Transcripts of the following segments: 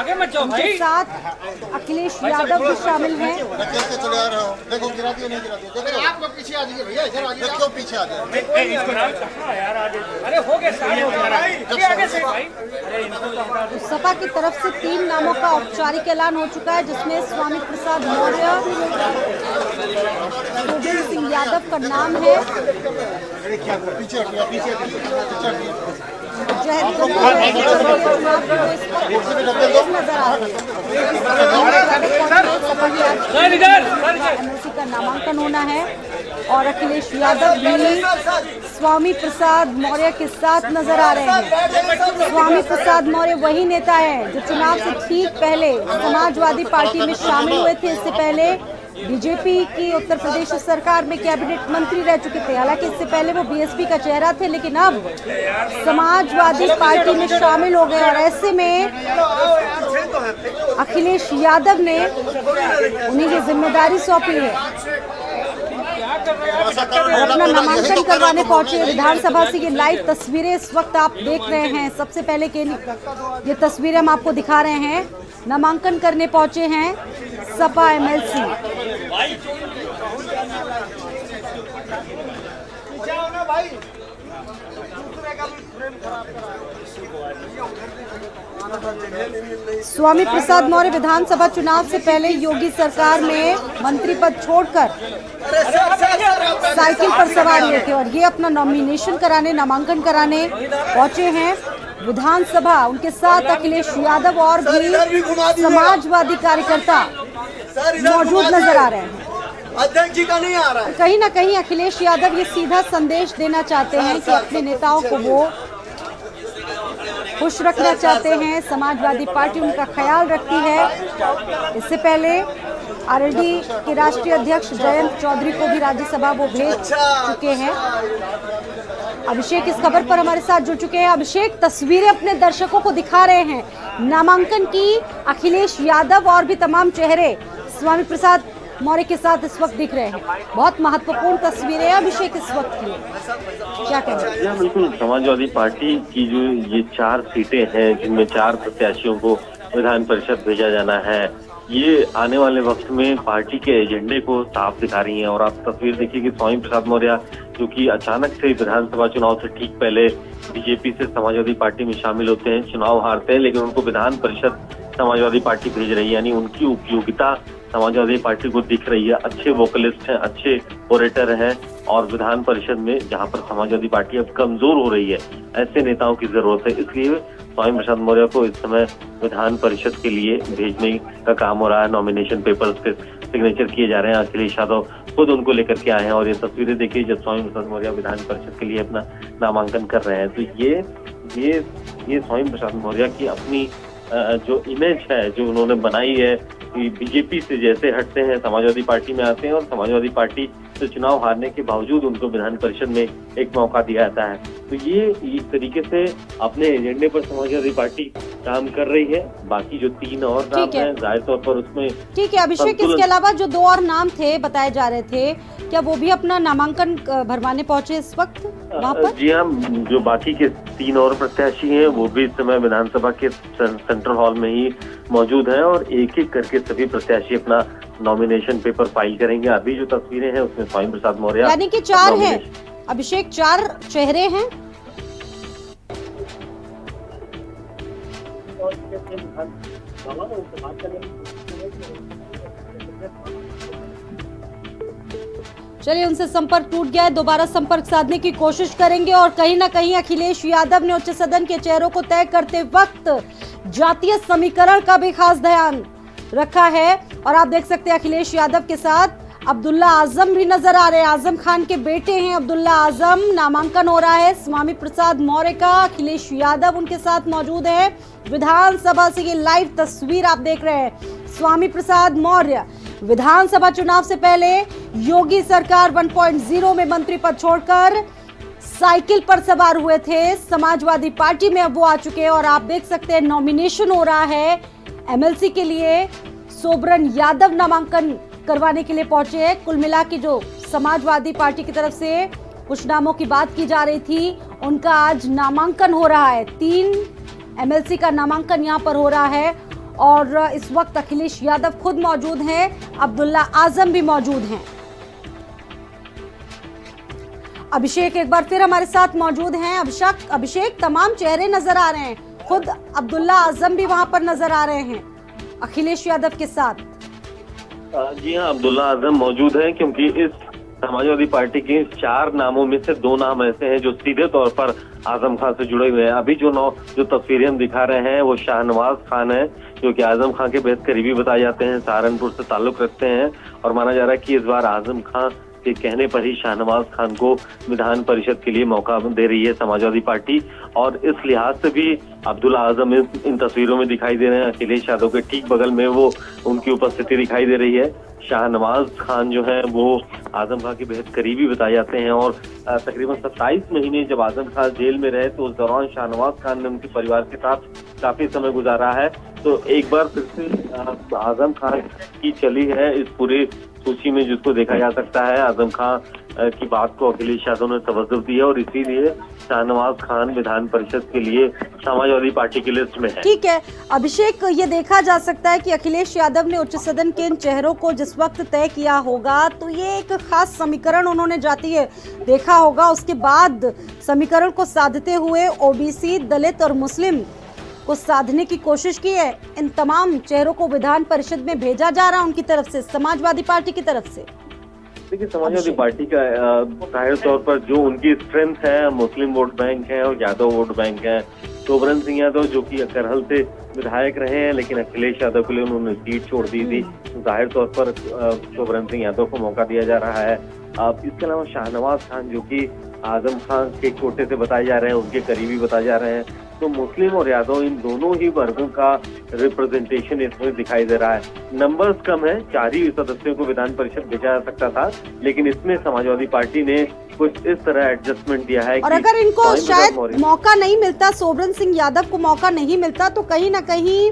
उनके साथ अखिलेश यादव भी शामिल हैं। चले आ रहे हो, देखो गिरा दिया नहीं गिरा दिया, देखो आप लोग पीछे आ जाइए भैया, इधर आ जाइए, क्यों पीछे आ जाए? अरे हो गया स्टार्ट हो गया आगे से भाई। सपा की तरफ से 3 नामों का औपचारिक ऐलान हो चुका है, जिसमें स्वामी प्रसाद मौर्य, गोविंद सिंह यादव का नाम है, पीछे हटिए, पीछे हटिए। एमएलसी का नामांकन होना है और अखिलेश यादव भी स्वामी प्रसाद मौर्य के साथ नजर आ रहे हैं। स्वामी प्रसाद मौर्य वही नेता है जो चुनाव से ठीक पहले समाजवादी पार्टी में शामिल हुए थे। इससे पहले बीजेपी की उत्तर प्रदेश सरकार में कैबिनेट मंत्री रह चुके थे। हालांकि इससे पहले वो बीएसपी का चेहरा थे, लेकिन अब समाजवादी पार्टी में शामिल हो गए और ऐसे में अखिलेश यादव ने उन्हें ये जिम्मेदारी सौंपी है और अपना नामांकन करवाने पहुंचे विधानसभा से। ये लाइव तस्वीरें इस वक्त आप देख रहे हैं। सबसे पहले के ये तस्वीरें हम आपको दिखा रहे हैं। नामांकन करने पहुंचे हैं सपा एमएलसी। स्वामी प्रसाद मौर्य विधानसभा चुनाव से पहले योगी सरकार में मंत्री पद छोड़कर साइकिल पर सवार हुए थे और ये अपना नॉमिनेशन कराने, नामांकन कराने पहुंचे हैं विधानसभा। उनके साथ अखिलेश यादव और भी समाजवादी कार्यकर्ता मौजूद नजर आ रहे हैं। अध्यक्ष जी का नहीं आ रहा है। कहीं ना कहीं अखिलेश यादव ये सीधा संदेश देना चाहते हैं कि अपने नेताओं को वो खुश रखना चाहते हैं। समाजवादी पार्टी उनका ख्याल रखती है। इससे पहले आरएलडी के राष्ट्रीय अध्यक्ष जयंत चौधरी को भी राज्यसभा वो भेज चुके हैं। अभिषेक इस खबर पर हमारे साथ जुड़ चुके हैं। अभिषेक, तस्वीरें अपने दर्शकों को दिखा रहे हैं नामांकन की। अखिलेश यादव और भी तमाम चेहरे स्वामी प्रसाद मौर्य के साथ इस वक्त दिख रहे हैं। बहुत महत्वपूर्ण तस्वीरें अभिषेक इस वक्त की, क्या कहेंगे? जी बिल्कुल, समाजवादी पार्टी की जो ये 4 सीटें हैं जिनमें 4 प्रत्याशियों को विधान परिषद भेजा जाना है, ये आने वाले वक्त में पार्टी के एजेंडे को साफ दिखा रही हैं। और आप तस्वीर देखिए कि स्वामी प्रसाद मौर्य जो कि अचानक से विधानसभा चुनाव से ठीक पहले बीजेपी से समाजवादी पार्टी में शामिल होते हैं, चुनाव हारते हैं, लेकिन उनको विधान परिषद समाजवादी पार्टी भेज रही है। यानी उनकी उपयोगिता समाजवादी पार्टी को दिख रही है। अच्छे वोकलिस्ट हैं, अच्छे ओरेटर हैं और विधान परिषद में जहां पर समाजवादी पार्टी अब कमजोर हो रही है, ऐसे नेताओं की जरूरत है। इसलिए स्वामी प्रसाद मौर्य को इस समय विधान परिषद के लिए भेजने का काम हो रहा है। नॉमिनेशन पेपर्स पे सिग्नेचर किए जा रहे हैं। अखिलेश यादव खुद उनको लेकर के आए हैं और ये तस्वीरें देखिए जब स्वामी प्रसाद मौर्य विधान परिषद के लिए अपना नामांकन कर रहे हैं। तो ये स्वामी प्रसाद मौर्य की अपनी जो इमेज है जो उन्होंने बनाई है कि बीजेपी से जैसे हटते हैं समाजवादी पार्टी में आते हैं और समाजवादी पार्टी से चुनाव हारने के बावजूद उनको विधान परिषद में एक मौका दिया जाता है। तो ये एक तरीके से अपने एजेंडे पर समाजवादी पार्टी काम कर रही है। बाकी जो 3 और नाम हैं जाहिर तौर पर उसमें ठीक है। अभिषेक, इसके अलावा जो 2 और नाम थे बताए जा रहे थे, क्या वो भी अपना नामांकन भरवाने पहुंचे इस वक्त वहाँ पर? जी हाँ, जो बाकी के 3 और प्रत्याशी हैं वो भी इस समय विधानसभा के सेंट्रल हॉल में ही मौजूद हैं और एक एक करके सभी प्रत्याशी अपना नॉमिनेशन पेपर फाइल करेंगे। अभी जो तस्वीरें हैं उसमें स्वामी प्रसाद मौर्य यानी कि 4 हैं अभिषेक, 4 चेहरे हैं। चलिए, उनसे संपर्क टूट गया है, दोबारा संपर्क साधने की कोशिश करेंगे। और कहीं ना कहीं अखिलेश यादव ने उच्च सदन के चेहरों को तय करते वक्त जातीय समीकरण का भी खास ध्यान रखा है। और आप देख सकते हैं अखिलेश यादव के साथ अब्दुल्ला आजम भी नजर आ रहे हैं। आजम खान के बेटे हैं अब्दुल्ला आजम। नामांकन हो रहा है स्वामी प्रसाद मौर्य का। अखिलेश यादव उनके साथ मौजूद है। विधानसभा से ये लाइव तस्वीर आप देख रहे हैं। स्वामी प्रसाद मौर्य विधानसभा चुनाव से पहले योगी सरकार 1.0 में मंत्री पद छोड़कर साइकिल पर सवार हुए थे। समाजवादी पार्टी में अब वो आ चुके हैं और आप देख सकते हैं नॉमिनेशन हो रहा है एमएलसी के लिए। सोबरन यादव नामांकन करवाने के लिए पहुंचे हैं। कुल मिला के जो समाजवादी पार्टी की तरफ से कुछ नामों की बात की जा रही थी, उनका आज नामांकन हो रहा है। 3 एमएलसी का नामांकन यहां पर हो रहा है और इस वक्त अखिलेश यादव खुद मौजूद हैं, अब्दुल्ला आजम भी मौजूद हैं। अभिषेक एक बार फिर हमारे साथ मौजूद हैं। अभिषेक, तमाम चेहरे नजर आ रहे हैं, खुद अब्दुल्ला आजम भी वहां पर नजर आ रहे हैं अखिलेश यादव के साथ। जी हाँ, अब्दुल्ला आजम मौजूद हैं क्योंकि इस समाजवादी पार्टी के 4 नामों में से 2 नाम ऐसे हैं जो सीधे तौर पर आजम खान से जुड़े हुए हैं। अभी जो तस्वीरें हम दिखा रहे हैं वो शाहनवाज खान है, जो कि आजम खान के बेहद करीबी बताए जाते हैं, सहारनपुर से ताल्लुक रखते हैं और माना जा रहा है कि इस बार आजम खान के कहने पर ही शाहनवाज खान को विधान परिषद के लिए मौका दे रही है समाजवादी पार्टी। और इस लिहाज से भी अब्दुल्ला आजम इन तस्वीरों में दिखाई दे रहे हैं। अखिलेश यादव के ठीक बगल में वो उनकी उपस्थिति दिखाई दे रही है। शाहनवाज खान जो है वो आजम खान के बेहद करीबी बताए जाते हैं और तकरीबन 27 महीने जब आजम खान जेल में रहे तो उस दौरान शाहनवाज खान ने उनके परिवार के साथ काफी समय गुजारा है। तो एक बार फिर से आजम खान की चली है इस पूरी सूची में, जिसको देखा जा सकता है। आजम खान की बात को अखिलेश यादव ने तवज्जो दी है और इसीलिए शाहनवाज खान विधान परिषद के लिए समाजवादी पार्टी की लिस्ट में है। ठीक है अभिषेक, ये देखा जा सकता है कि अखिलेश यादव ने उच्च सदन के इन चेहरों को जिस वक्त तय किया होगा तो ये एक खास समीकरण उन्होंने जाती है देखा होगा। उसके बाद समीकरण को साधते हुए ओबीसी, दलित और मुस्लिम को साधने की कोशिश की है। इन तमाम चेहरों को विधान परिषद में भेजा जा रहा है उनकी तरफ से, समाजवादी पार्टी की तरफ से। देखिए, समाजवादी पार्टी का जाहिर तौर पर जो उनकी स्ट्रेंथ है, मुस्लिम वोट बैंक है और यादव वोट बैंक है। सोबरन सिंह यादव जो कि करहल से विधायक रहे हैं लेकिन अखिलेश यादव के लिए उन्होंने सीट छोड़ दी थी, तो जाहिर तौर पर सोबरन सिंह यादव को मौका दिया जा रहा है। इसके अलावा शाहनवाज खान जो कि आजम खान के कोटे से बताए जा रहे हैं, उनके करीबी बताए जा रहे हैं, तो मुस्लिम और यादव इन दोनों ही वर्गों का रिप्रेजेंटेशन इसमें दिखाई दे रहा है। नंबर्स कम है, 4 ही सदस्यों को विधान परिषद भेजा जा सकता था, लेकिन इसमें समाजवादी पार्टी ने कुछ इस तरह एडजस्टमेंट दिया है। और अगर इनको शायद मौका नहीं मिलता, सोबरन सिंह यादव को मौका नहीं मिलता, तो कहीं ना कहीं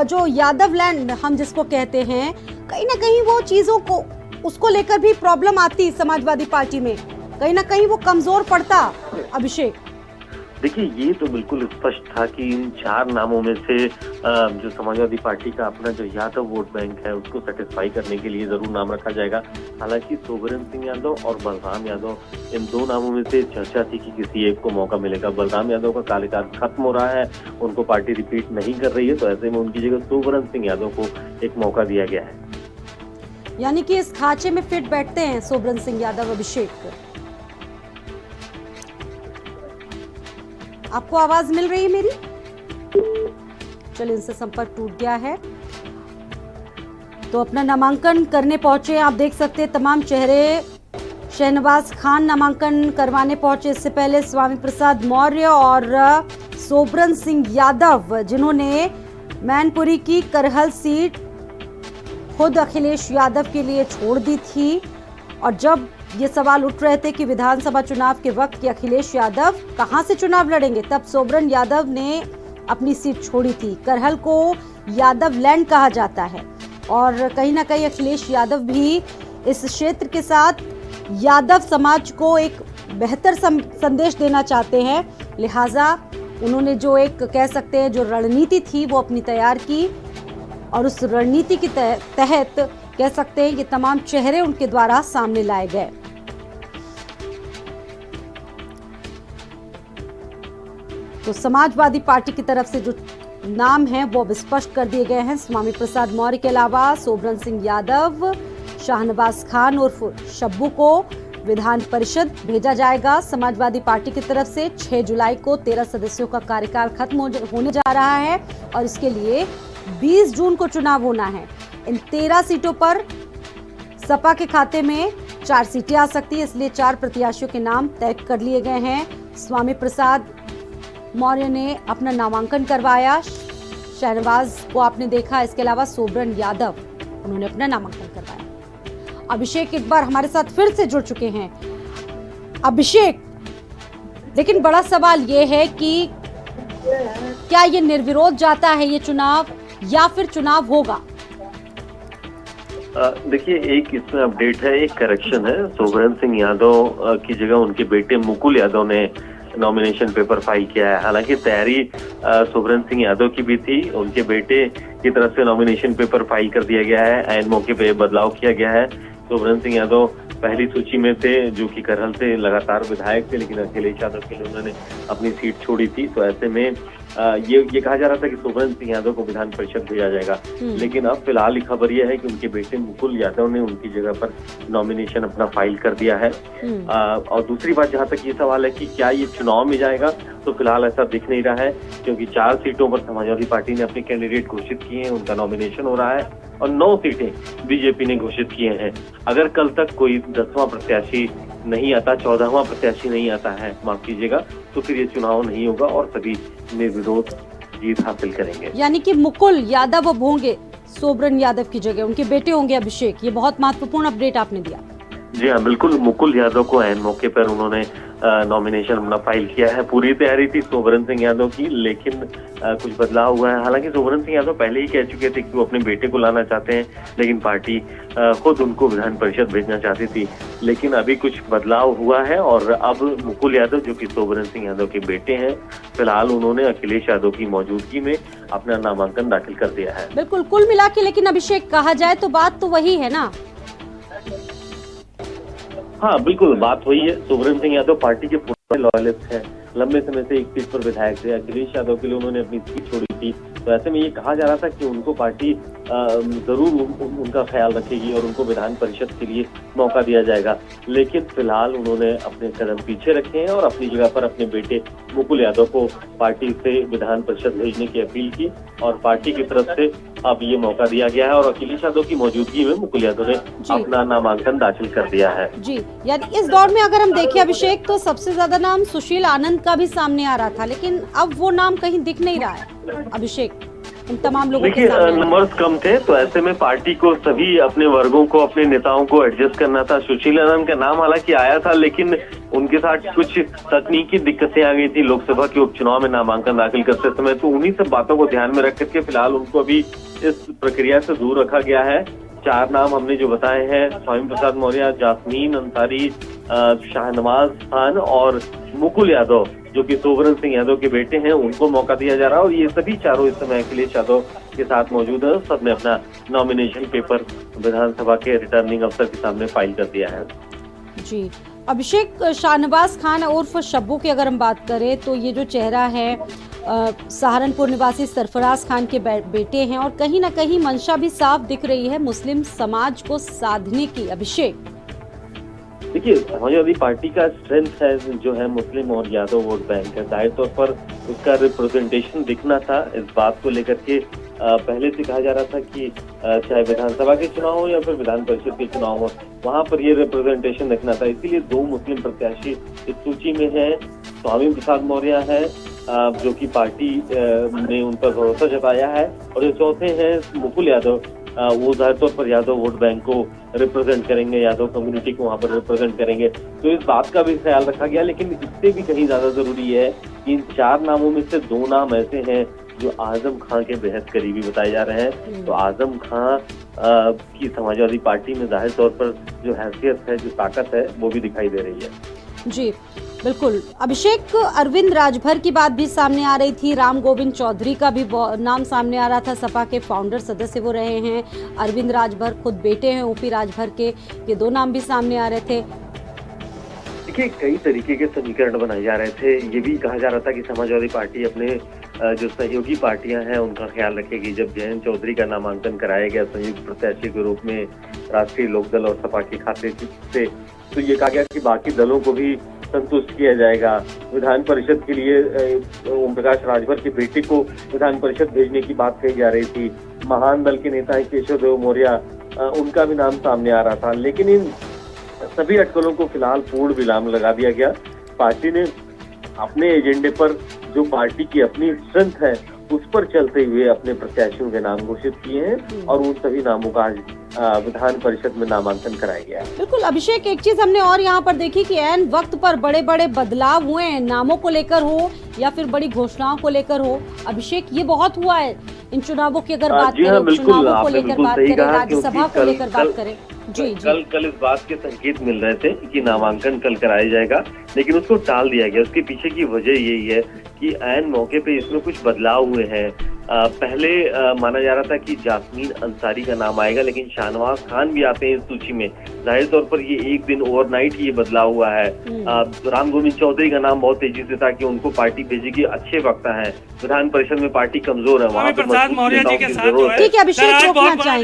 जो यादव लैंड हम जिसको कहते हैं, कहीं ना कहीं वो चीजों को उसको लेकर भी प्रॉब्लम आती समाजवादी पार्टी में, कहीं ना कहीं वो कमजोर पड़ता। अभिषेक, देखिए, ये तो बिल्कुल स्पष्ट था कि इन 4 नामों में से जो समाजवादी पार्टी का अपना जो यादव वोट बैंक है उसको सेटिस्फाई करने के लिए जरूर नाम रखा जाएगा। हालांकि सोबरन सिंह यादव और बलराम यादव, इन 2 नामों में से चर्चा थी कि किसी एक को मौका मिलेगा। बलराम यादव का कार्यकाल खत्म हो रहा है, उनको पार्टी रिपीट नहीं कर रही है, तो ऐसे में उनकी जगह सोबरन सिंह यादव को एक मौका दिया गया है। यानी कि इस खांचे में फिट बैठते हैं सोबरन सिंह यादव। अभिषेक, आपको आवाज मिल रही है मेरी? चलिए, इनसे संपर्क टूट गया है। तो अपना नामांकन करने पहुंचे, आप देख सकते हैं तमाम चेहरे। शाहनवाज खान नामांकन करवाने पहुंचे, इससे पहले स्वामी प्रसाद मौर्य और सोबरन सिंह यादव, जिन्होंने मैनपुरी की करहल सीट खुद अखिलेश यादव के लिए छोड़ दी थी। और जब ये सवाल उठ रहे थे कि विधानसभा चुनाव के वक्त कि अखिलेश यादव कहां से चुनाव लड़ेंगे, तब सोबरन यादव ने अपनी सीट छोड़ी थी। करहल को यादव लैंड कहा जाता है और कहीं ना कहीं अखिलेश यादव भी इस क्षेत्र के साथ यादव समाज को एक बेहतर संदेश देना चाहते हैं। लिहाजा उन्होंने जो एक कह सकते हैं जो रणनीति थी वो अपनी तैयार की और उस रणनीति के तहत कह सकते हैं ये तमाम चेहरे उनके द्वारा सामने लाए गए। तो समाजवादी पार्टी की तरफ से जो नाम है वो अब स्पष्ट कर दिए गए हैं। स्वामी प्रसाद मौर्य के अलावा सोबरन सिंह यादव, शाहनवाज खान और शब्बू को विधान परिषद भेजा जाएगा समाजवादी पार्टी की तरफ से। 6 जुलाई को 13 सदस्यों का कार्यकाल खत्म होने जा रहा है और इसके लिए 20 जून को चुनाव होना है। इन 13 सीटों पर सपा के खाते में 4 सीटें आ सकती है, इसलिए 4 प्रत्याशियों के नाम तय कर लिए गए हैं। स्वामी प्रसाद मौर्य ने अपना नामांकन करवाया, शाहनवाज को आपने देखा, इसके अलावा सोबरन यादव उन्होंने अपना नामांकन करवाया। अभिषेक एक बार हमारे साथ फिर से जुड़ चुके हैं। अभिषेक, लेकिन बड़ा सवाल ये है कि क्या ये निर्विरोध जाता है ये चुनाव या फिर चुनाव होगा? देखिए, एक इसमें अपडेट है, एक करेक्शन है। सोबरन सिंह यादव की जगह उनके बेटे मुकुल यादव ने नॉमिनेशन पेपर फाइल किया है। हालांकि तैयारी सुब्रन सिंह यादव की भी थी, उनके बेटे की तरफ से नॉमिनेशन पेपर फाइल कर दिया गया है। ऐन मौके पे बदलाव किया गया है। सुब्रन सिंह यादव पहली सूची में थे, जो कि करहल से लगातार विधायक थे, लेकिन अखिलेश यादव के लिए उन्होंने अपनी सीट छोड़ी थी। तो ऐसे में ये कहा जा रहा था कि सुब्रन सिंह यादव को विधान परिषद भेजा जाएगा, लेकिन अब फिलहाल खबर यह है कि उनके बेटे मुकुल यादव ने उनकी जगह पर नॉमिनेशन अपना फाइल कर दिया है। और दूसरी बात, जहां तक ये सवाल है कि क्या ये चुनाव में जाएगा, तो फिलहाल ऐसा दिख नहीं रहा है, क्योंकि 4 सीटों पर समाजवादी पार्टी ने अपने कैंडिडेट घोषित किए हैं, उनका नॉमिनेशन हो रहा है, और 9 सीटें बीजेपी ने घोषित किए हैं। अगर कल तक कोई 10वां प्रत्याशी नहीं आता, 14वां प्रत्याशी नहीं आता है, माफ कीजिएगा, तो फिर ये चुनाव नहीं होगा और सभी निर्विरोध जीत हासिल करेंगे। यानी कि मुकुल यादव अब होंगे सोबरन यादव की जगह, उनके बेटे होंगे अभिषेक। ये बहुत महत्वपूर्ण अपडेट आपने दिया। जी हाँ, बिल्कुल। मुकुल यादव को ऐन मौके पर उन्होंने नॉमिनेशन अपना फाइल किया है। पूरी तैयारी थी सोबरन सिंह यादव की, लेकिन कुछ बदलाव हुआ है। हालांकि सोबरन सिंह यादव पहले ही कह चुके थे कि वो अपने बेटे को लाना चाहते हैं, लेकिन पार्टी खुद उनको विधान परिषद भेजना चाहती थी। लेकिन अभी कुछ बदलाव हुआ है और अब मुकुल यादव, जो कि सोबरन सिंह यादव के बेटे हैं, फिलहाल उन्होंने अखिलेश यादव की मौजूदगी में अपना नामांकन दाखिल कर दिया है। बिल्कुल, कुल मिला के लेकिन अभिषेक कहा जाए तो बात तो वही है ना। हाँ, बिल्कुल बात वही है। सुब्रन सिंह यादव पार्टी के पुराने लॉयलिस्ट हैं, लंबे समय से एक सीट पर विधायक थे। अखिलेश यादव के लिए उन्होंने अपनी सीट छोड़ी थी, तो ऐसे में ये कहा जा रहा था कि उनको पार्टी जरूर उनका ख्याल रखेगी और उनको विधान परिषद के लिए मौका दिया जाएगा। लेकिन फिलहाल उन्होंने अपने कदम पीछे रखे हैं और अपनी जगह पर अपने बेटे मुकुल यादव को पार्टी से विधान परिषद भेजने की अपील की, और पार्टी की तरफ से अब ये मौका दिया गया है और अखिलेश यादव की मौजूदगी में मुकुल यादव ने अपना नामांकन दाखिल कर दिया है। जी, यानी इस दौर में अगर हम देखें अभिषेक, तो सबसे ज्यादा नाम सुशील आनंद का भी सामने आ रहा था, लेकिन अब वो नाम कहीं दिख नहीं रहा है अभिषेक इन तमाम लोगों के सामने। नंबर्स कम थे, तो ऐसे में पार्टी को सभी अपने वर्गों को, अपने नेताओं को एडजस्ट करना था। सुशील आनंद का नाम हालांकि आया था, लेकिन उनके साथ कुछ तकनीकी दिक्कतें आ गई थी लोकसभा के उपचुनाव में नामांकन दाखिल करते समय। तो उन्हीं सब बातों को ध्यान में रख करके फिलहाल उनको अभी इस प्रक्रिया से दूर रखा गया है। 4 नाम हमने जो बताए हैं, स्वामी प्रसाद मौर्य, जासमीन अंसारी, शाहनवाज खान और मुकुल यादव, जो कि सोबरन सिंह यादव के बेटे हैं, उनको मौका दिया जा रहा है। और ये सभी चारों इस समय अखिलेश यादव के साथ मौजूद है। सबने अपना नॉमिनेशन पेपर विधानसभा के रिटर्निंग अफसर के सामने फाइल कर दिया है। जी अभिषेक, शाहनवाज खान उर्फ शब्बू की अगर हम बात करें, तो ये जो चेहरा है सहारनपुर निवासी सरफराज खान के बेटे हैं, और कहीं ना कहीं मंशा भी साफ दिख रही है मुस्लिम समाज को साधने की। अभिषेक, देखिए, समाजवादी पार्टी का स्ट्रेंथ है जो है मुस्लिम और यादव वोट बैंक है। जाहिर तौर पर उसका रिप्रेजेंटेशन दिखना था। इस बात को लेकर के पहले से कहा जा रहा था कि चाहे विधानसभा के चुनाव हो या फिर विधान परिषद के चुनाव हो, वहां पर ये रिप्रेजेंटेशन दिखना था। इसीलिए 2 मुस्लिम प्रत्याशी इस सूची में हैं। स्वामी प्रसाद मौर्य है, जो कि पार्टी ने उन पर भरोसा जताया है, और ये चौथे हैं मुकुल यादव। वो जाहिर तौर पर यादव वोट बैंक को रिप्रेजेंट करेंगे, यादव कम्युनिटी को वहाँ पर रिप्रेजेंट करेंगे। तो इस बात का भी ख्याल रखा गया, लेकिन इससे भी कहीं ज्यादा जरूरी है कि इन 4 नामों में से 2 नाम ऐसे हैं जो आजम खां के बेहद करीबी बताए जा रहे हैं। तो आजम खां की समाजवादी पार्टी में जाहिर तौर पर जो हैसियत है, जो ताकत है, वो भी दिखाई दे रही है। जी बिल्कुल। अभिषेक, अरविंद राजभर की बात भी सामने आ रही थी, राम गोविंद चौधरी का भी नाम सामने आ रहा था। सपा के फाउंडर सदस्य वो रहे हैं, अरविंद राजभर खुद बेटे हैं ओपी राजभर के। ये 2 नाम भी सामने आ रहे थे। देखिए, कई तरीके के समीकरण बनाए जा रहे थे। ये भी कहा जा रहा था कि समाजवादी पार्टी अपने जो सहयोगी पार्टियां हैं उनका ख्याल रखेगी। जब जयंत चौधरी का नामांकन कराया गया संयुक्त प्रत्याशी के रूप में राष्ट्रीय लोकदल और सपा के खाते से, तो ये कहा गया कि बाकी दलों को भी संतुष्ट किया जाएगा। विधान परिषद के लिए ओम प्रकाश राजभर के बेटे को विधान परिषद भेजने की बात कही जा रही थी। महान दल के नेता केशव देव मौर्य, उनका भी नाम सामने आ रहा था। लेकिन इन सभी अटकलों को फिलहाल पूर्ण विराम लगा दिया गया। पार्टी ने अपने एजेंडे पर, जो पार्टी की अपनी स्ट्रेंथ है, उस पर चलते हुए अपने प्रत्याशियों के नाम घोषित किए हैं और उन सभी नामों का आज विधान परिषद में नामांकन कराया गया है। बिल्कुल अभिषेक, एक चीज हमने और यहाँ पर देखी कि ऐन वक्त पर बड़े बड़े बदलाव हुए हैं, नामों को लेकर हो या फिर बड़ी घोषणाओं को लेकर हो। अभिषेक, ये बहुत हुआ है इन चुनावों की अगर बात करें, चुनावों को लेकर बात करें, राज्यसभा को लेकर बात करें। जी। कल इस बात के संकेत मिल रहे थे कि नामांकन कल कराया जाएगा, लेकिन उसको टाल दिया गया। उसके पीछे की वजह यही है कि ऐन मौके पे इसमें कुछ बदलाव हुए हैं। पहले माना जा रहा था कि जास्मीन अंसारी का नाम आएगा, लेकिन शाहनवाज खान भी आते हैं इस सूची में। जाहिर तौर पर ये एक दिन ओवरनाइट ये बदलाव हुआ है। राम गोविंद चौधरी का नाम बहुत तेजी से था कि उनको पार्टी भेजेगी, अच्छे वक्ता है। विधान परिषद में पार्टी कमजोर है, वहाँ पे प्रसाद मौर्य जी के साथ ठीक है, अभिषेक रोकना चाहिए।